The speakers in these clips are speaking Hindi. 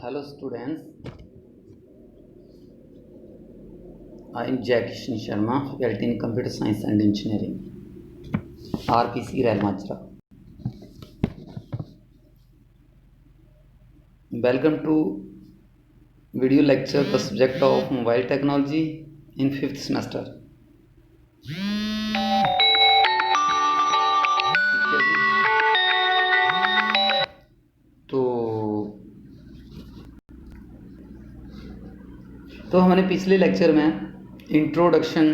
Hello students, I am Jai Kishan Sharma, faculty in Computer Science and Engineering, RPC Rail Majra. Welcome to video lecture, the subject of mobile technology in 5th semester. तो हमने पिछले लेक्चर में इंट्रोडक्शन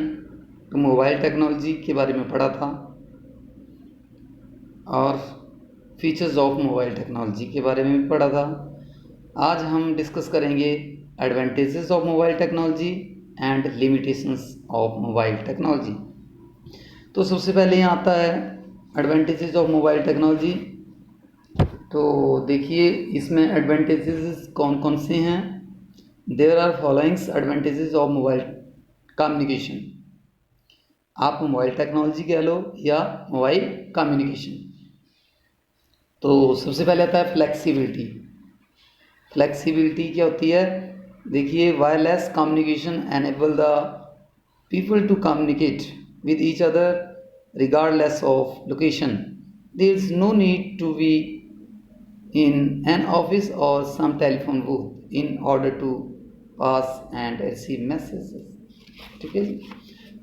टू मोबाइल टेक्नोलॉजी के बारे में पढ़ा था और फीचर्स ऑफ मोबाइल टेक्नोलॉजी के बारे में भी पढ़ा था। आज हम डिस्कस करेंगे advantages of mobile technology and limitations of mobile technology. तो सबसे पहले यहाँ आता है एडवांटेजेस ऑफ मोबाइल टेक्नोलॉजी। तो देखिए इसमें एडवांटेजेस कौन कौन से हैं। There are followings advantages of mobile communication. आप मोबाइल टेक्नोलॉजी कह लो या मोबाइल कम्युनिकेशन। तो सबसे पहले आता है फ्लेक्सिबिलिटी। फ्लेक्सिबिलिटी क्या होती है? देखिए wireless communication enable the people to communicate with each other regardless of location. There is no need to be in an office or some telephone booth in order to pass and receive messages. ठीक है जी।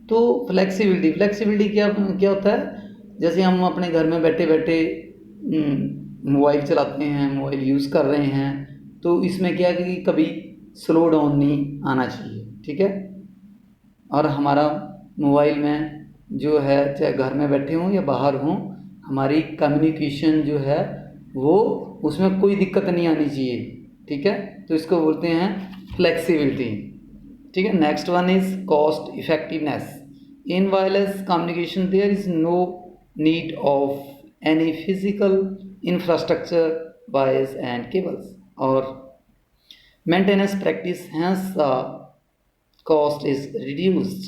तो फ्लेक्सिबिलिटी क्या होता है? जैसे हम अपने घर में बैठे बैठे मोबाइल चलाते हैं, मोबाइल यूज़ कर रहे हैं, तो इसमें क्या है कि कभी स्लो डाउन नहीं आना चाहिए। ठीक है। और हमारा मोबाइल में जो है चाहे घर में बैठे हों या बाहर हों, हमारी कम्युनिकेशन जो है वो उसमें कोई दिक्कत नहीं आनी चाहिए। ठीक है। तो इसको बोलते हैं फ्लेक्सिबिलिटी। ठीक है। Next one is cost effectiveness. In wireless communication there is no need of any physical infrastructure, wires and cables और maintenance practice, hence cost is reduced.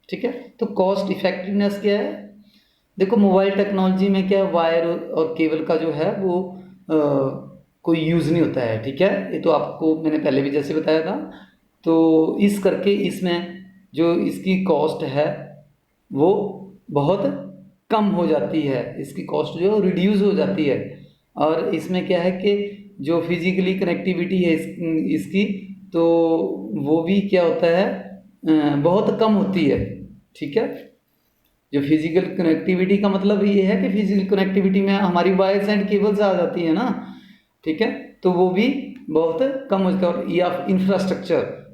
ठीक है। तो कॉस्ट इफेक्टिवनेस क्या है? देखो मोबाइल टेक्नोलॉजी में क्या वायर और केबल का जो है वो कोई यूज़ नहीं होता है। ठीक है। ये तो आपको मैंने पहले भी जैसे बताया था। तो इस करके इसमें जो इसकी कॉस्ट है वो बहुत कम हो जाती है। इसकी कॉस्ट जो रिड्यूस हो जाती है। और इसमें क्या है कि जो फिजिकली कनेक्टिविटी है इसकी तो वो भी क्या होता है बहुत कम होती है। ठीक है। जो फिजिकल कनेक्टिविटी का मतलब ये है कि फिजिकल कनेक्टिविटी में हमारी वायर्स एंड केबल्स आ जाती है ना। ठीक है। तो वो भी बहुत कम हो जाता है। या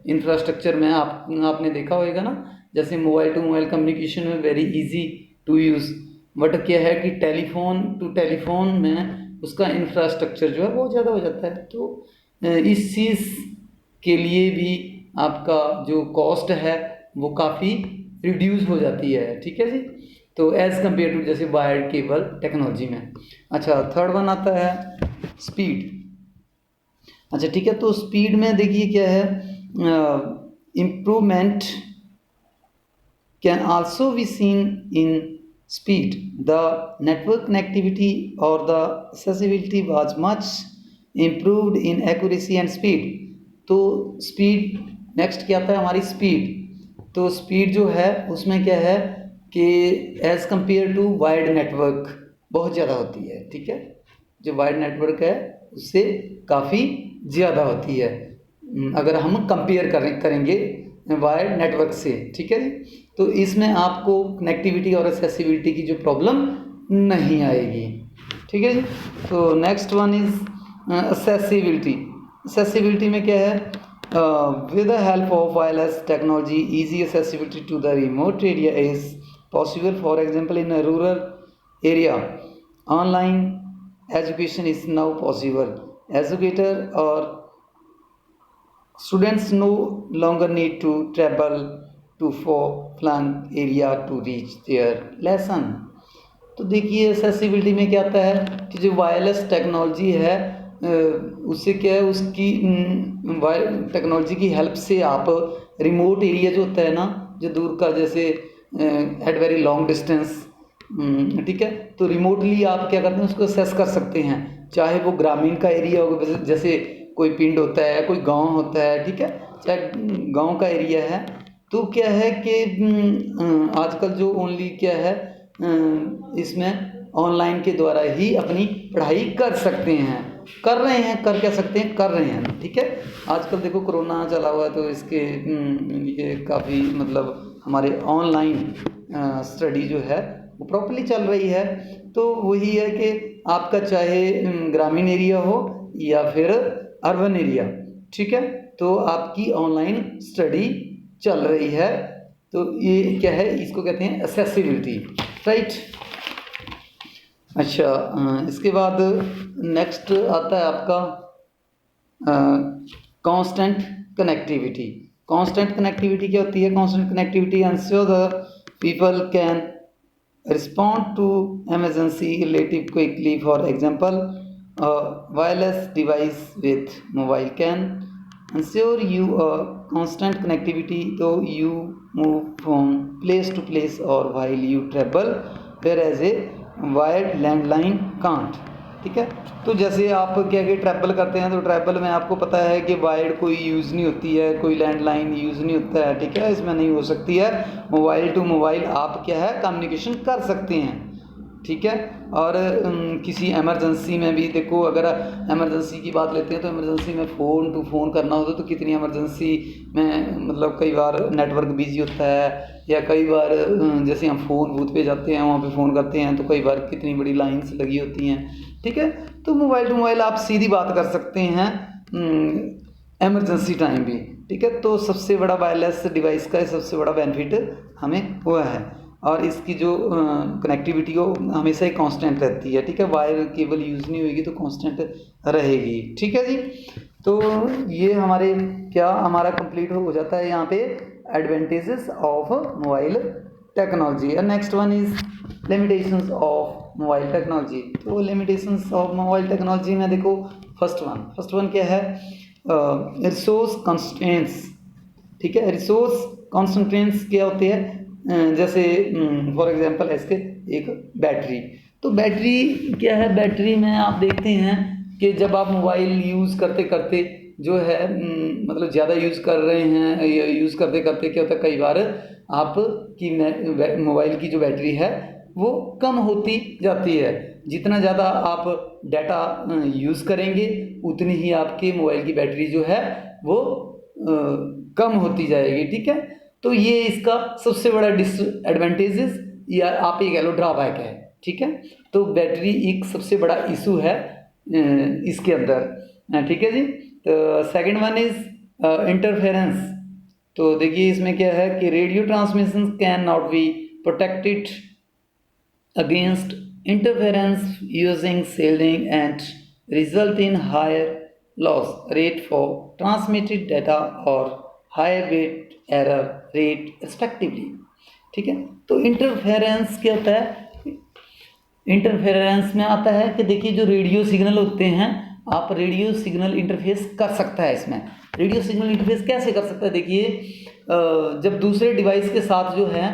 इंफ्रास्ट्रक्चर में आपने देखा होगा ना, जैसे मोबाइल टू मोबाइल कम्युनिकेशन में very easy to use, but क्या है कि टेलीफोन टू टेलीफोन में उसका इंफ्रास्ट्रक्चर जो है बहुत ज़्यादा हो जाता है। तो इस चीज़ के लिए भी आपका जो कॉस्ट है वो काफ़ी रिड्यूस हो जाती है। ठीक है जी। तो एज़ कम्पेयर टू जैसे वायर्ड केबल टेक्नोलॉजी में। अच्छा, थर्ड वन आता है स्पीड। अच्छा ठीक है। तो स्पीड में देखिए क्या है, improvement can also be seen in speed. The network connectivity और the accessibility was much improved in accuracy and speed. तो स्पीड नेक्स्ट क्या आता है हमारी स्पीड। तो स्पीड जो है उसमें क्या है कि as compare to wired network बहुत ज़्यादा होती है। ठीक है। जो वायर्ड नेटवर्क है उससे काफ़ी ज़्यादा होती है अगर हम कंपेयर करेंगे वायर्ड नेटवर्क से। ठीक है जी। तो इसमें आपको कनेक्टिविटी और एक्सेसिबिलिटी की जो प्रॉब्लम नहीं आएगी। ठीक है जी। तो next one is accessibility. Accessibility में क्या है, with the help of wireless technology, easy accessibility to the remote area is possible. For example, in a rural area, online education is now possible. Educator or students no longer need to travel to far-flung area to reach their lesson. तो देखिए एक्सेसिबिलिटी में क्या आता है कि जो वायरलेस टेक्नोलॉजी है उससे क्या है, उसकी टेक्नोलॉजी की हेल्प से आप रिमोट एरिया जो होता है ना, जो दूर का, जैसे एट वेरी लॉन्ग डिस्टेंस, ठीक है, तो रिमोटली आप क्या करते हैं उसको असेस कर सकते हैं। चाहे वो ग्रामीण का एरिया होगा, जैसे कोई पिंड होता है, कोई गांव होता है, ठीक है, चाहे गांव का एरिया है, तो क्या है कि आजकल जो ओनली क्या है इसमें ऑनलाइन के द्वारा ही अपनी पढ़ाई कर सकते हैं, कर रहे हैं, कर क्या सकते हैं, कर रहे हैं, ठीक है। आजकल देखो कोरोना चला हुआ है, तो इसके ये काफ़ी मतलब हमारे ऑनलाइन स्टडी जो है वो प्रॉपर्ली चल रही है। तो वही है कि आपका चाहे ग्रामीण एरिया हो या फिर अर्बन एरिया, ठीक है, तो आपकी ऑनलाइन स्टडी चल रही है। तो ये क्या है, इसको कहते हैं एक्सेसिबिलिटी, राइट। अच्छा, इसके बाद नेक्स्ट आता है आपका कांस्टेंट कनेक्टिविटी। कांस्टेंट कनेक्टिविटी क्या होती है? Constant connectivity ensure the people can respond to emergency relative quickly. For example, a wireless device with mobile can ensure you a constant connectivity though you move from place to place or while you travel, whereas a wired landline can't, ठीक है। तो जैसे आप क्या कि ट्रैवल करते हैं, तो ट्रैवल में आपको पता है कि वायर्ड कोई यूज़ नहीं होती है, कोई लैंडलाइन यूज़ नहीं होता है, ठीक है, इसमें नहीं हो सकती है। मोबाइल टू मोबाइल आप क्या है कम्युनिकेशन कर सकते हैं, ठीक है। और किसी एमरजेंसी में भी देखो, अगर एमरजेंसी की बात लेते हैं तो एमरजेंसी में फ़ोन टू फ़ोन करना होता तो कितनी एमरजेंसी में मतलब कई बार नेटवर्क बिजी होता है, या कई बार जैसे हम फ़ोन बूथ पे जाते हैं वहाँ पे फ़ोन करते हैं तो कई बार कितनी बड़ी लाइन्स लगी होती हैं, ठीक है। तो मोबाइल टू मोबाइल आप सीधी बात कर सकते हैं एमरजेंसी टाइम भी, ठीक है। तो सबसे बड़ा वायरलेस डिवाइस का सबसे बड़ा बेनिफिट हमें हुआ है, और इसकी जो कनेक्टिविटी हो हमेशा ही कांस्टेंट रहती है, ठीक है। वायर केबल यूज़ नहीं होगी तो कांस्टेंट रहेगी, ठीक है जी। तो ये हमारे क्या हमारा कंप्लीट हो जाता है यहाँ पे advantages of mobile technology. And next one is limitations of mobile technology. तो लिमिटेशंस ऑफ मोबाइल टेक्नोलॉजी में देखो फर्स्ट वन क्या है, रिसोर्स कंस्ट्रेंट्स, ठीक है। रिसोर्स कंस्ट्रेंट्स क्या होते हैं, जैसे फॉर एग्जांपल इसके एक बैटरी, तो बैटरी क्या है, बैटरी में आप देखते हैं कि जब आप मोबाइल यूज़ करते करते जो है मतलब ज़्यादा यूज़ कर रहे हैं, यूज़ करते करते क्या होता है कई बार आपकी मोबाइल की जो बैटरी है वो कम होती जाती है। जितना ज़्यादा आप डाटा यूज़ करेंगे उतनी ही आपके मोबाइल की बैटरी जो है वो कम होती जाएगी, ठीक है। तो ये इसका सबसे बड़ा डिसएडवांटेजेस या आप ये कह लो ड्रॉबैक है, ठीक है। तो बैटरी एक सबसे बड़ा इशू है इसके अंदर, ठीक है जी। तो सेकंड वन इज इंटरफेरेंस। तो देखिए इसमें क्या है कि radio transmission can not be protected against interference using shielding and result in higher loss rate for transmitted data or higher bit error rate respectively, ठीक है। तो इंटरफेरेंस क्या होता है, इंटरफेरेंस में आता है कि देखिए जो रेडियो सिग्नल होते हैं, आप रेडियो सिग्नल इंटरफेस कर सकता है। इसमें रेडियो सिग्नल इंटरफेस कैसे कर सकता है, देखिए जब दूसरे डिवाइस के साथ जो है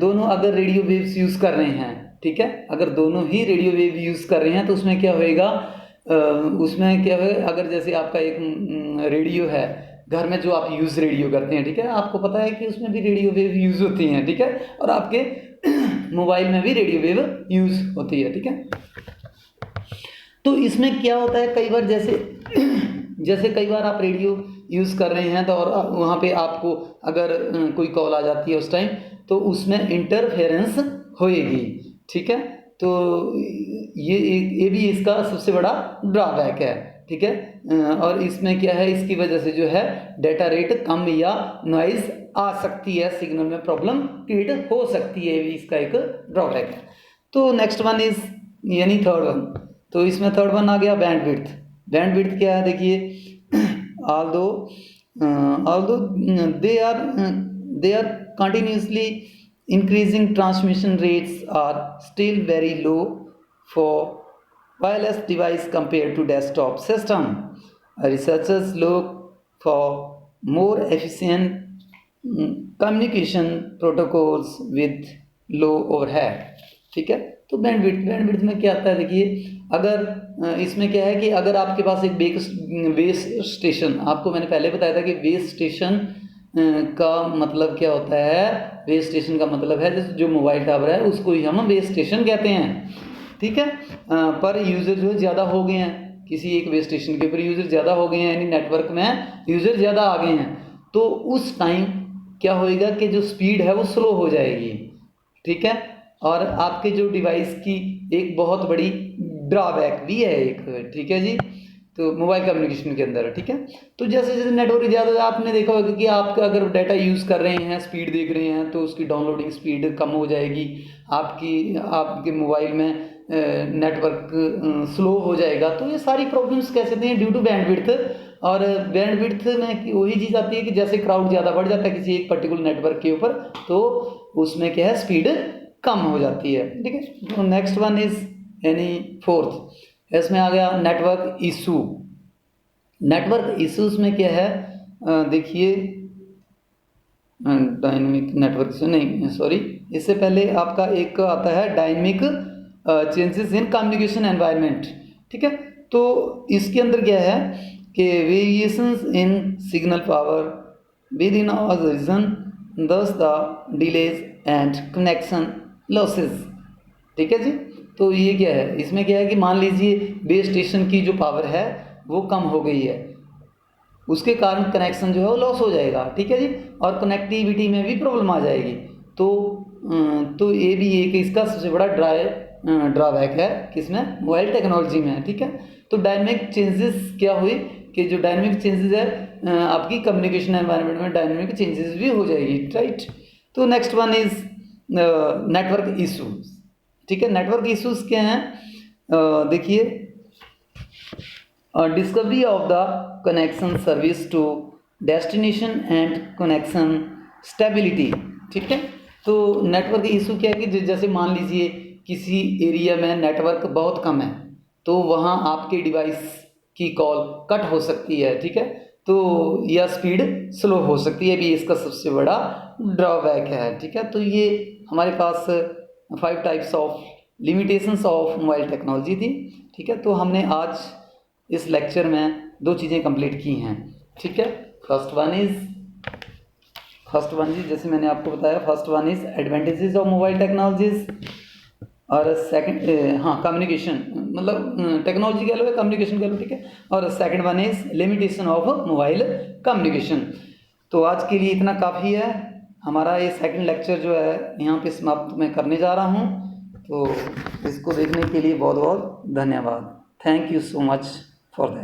दोनों अगर रेडियो वेव्स यूज़ कर रहे हैं, ठीक है, अगर दोनों ही रेडियो वेव यूज़ कर रहे हैं तो उसमें क्या होएगा, उसमें क्या है, अगर जैसे आपका एक रेडियो है घर में जो आप यूज़ रेडियो करते हैं, ठीक है, आपको पता है कि उसमें भी रेडियो वेव यूज़ होती हैं, ठीक है, और आपके मोबाइल में भी रेडियो वेव यूज़ होती है, ठीक है। तो इसमें क्या होता है, कई बार जैसे कई बार आप रेडियो यूज़ कर रहे हैं तो और वहाँ पे आपको अगर कोई कॉल आ जाती है उस टाइम तो उसमें इंटरफेरेंस होएगी, ठीक है। तो ये भी इसका सबसे बड़ा ड्रॉबैक है, ठीक है। और इसमें क्या है, इसकी वजह से जो है डाटा रेट कम या नॉइज़ आ सकती है, सिग्नल में प्रॉब्लम क्रिएट हो सकती है, भी इसका एक ड्रॉबैक है। तो नेक्स्ट वन इज यानी थर्ड वन, तो इसमें थर्ड वन आ गया बैंडविड्थ। बैंडविड्थ क्या है, देखिए although they are continuously increasing, transmission rates are still very low for wireless device compared to desktop system. Researchers look for more efficient communication protocols with low overhead, ठीक है। तो बैंडविड्थ में क्या आता है, देखिए अगर इसमें क्या है कि अगर आपके पास एक बेस स्टेशन, आपको मैंने पहले बताया था कि बेस स्टेशन का मतलब क्या होता है। बेस स्टेशन का मतलब है जैसे जो मोबाइल टावर है उसको ही हम बेस स्टेशन कहते हैं, ठीक है। पर यूज़र जो ज़्यादा हो गए हैं, किसी एक बेस स्टेशन के ऊपर यूज़र ज़्यादा हो गए हैं, यानी नेटवर्क में यूज़र ज़्यादा आ गए हैं, तो उस टाइम क्या होएगा कि जो स्पीड है वो स्लो हो जाएगी, ठीक है। और आपके जो डिवाइस की एक बहुत बड़ी ड्रॉबैक भी है एक, ठीक है जी। तो मोबाइल कम्युनिकेशन के अंदर, ठीक है। तो जैसे जैसे नेटवर्क ज़्यादा, आपने देखा होगा कि आप अगर डाटा यूज़ कर रहे हैं, स्पीड देख रहे हैं, तो उसकी डाउनलोडिंग स्पीड कम हो जाएगी, आपके मोबाइल में नेटवर्क स्लो हो जाएगा। तो ये सारी प्रॉब्लम्स कैसे आती हैं, ड्यू टू बैंडविड्थ। और बैंडविड्थ में वही चीज़ आती है कि जैसे क्राउड ज़्यादा बढ़ जाता है किसी एक पर्टिकुलर नेटवर्क के ऊपर, तो उसमें क्या है, स्पीड कम हो जाती है, ठीक है। तो नेक्स्ट वन इज यानी फोर्थ, इसमें आ गया नेटवर्क इशू। नेटवर्क इशूज़ में क्या है, देखिए डायनेमिक नेटवर्क इशू नहीं, सॉरी, इससे पहले आपका एक आता है dynamic changes in communication environment, ठीक है। तो इसके अंदर क्या है कि variations in signal power within a region, thus the delays and connection losses, ठीक है जी। तो ये क्या है, इसमें क्या है कि मान लीजिए बेस स्टेशन की जो पावर है वो कम हो गई है, उसके कारण कनेक्शन जो है वो लॉस हो जाएगा, ठीक है जी। और कनेक्टिविटी में भी प्रॉब्लम आ जाएगी। तो ये भी एक इसका सबसे बड़ा ड्रॉबैक है किसमें, मोबाइल टेक्नोलॉजी में, ठीक है। तो डायनेमिक चेंजेस क्या हुई कि जो डायनेमिक चेंजेस है आपकी कम्युनिकेशन एनवायरनमेंट में डायनेमिक चेंजेस भी हो जाएगी, राइट। तो next one is network issues, ठीक है। नेटवर्क इशूज़ क्या हैं, देखिए discovery of the connection service to destination and connection stability, ठीक है। तो नेटवर्क इशू क्या है कि जैसे मान लीजिए किसी एरिया में नेटवर्क बहुत कम है, तो वहाँ आपके डिवाइस की कॉल कट हो सकती है, ठीक है। तो या स्पीड स्लो हो सकती है, भी इसका सबसे बड़ा ड्रॉबैक है, ठीक है। तो ये हमारे पास 5 types of limitations of mobile technology थी, ठीक है। तो हमने आज इस लेक्चर में 2 चीज़ें कंप्लीट की हैं, ठीक है। फर्स्ट वन जी जैसे मैंने आपको बताया, first one is advantages of mobile technologies, और सेकंड कम्युनिकेशन, मतलब टेक्नोलॉजी कह लो या कम्युनिकेशन कह लो, ठीक है। और second one is limitation of mobile communication. तो आज के लिए इतना काफ़ी है, हमारा ये सेकंड लेक्चर जो है यहाँ पे समाप्त मैं करने जा रहा हूँ। तो इसको देखने के लिए बहुत बहुत धन्यवाद। Thank you so much for that.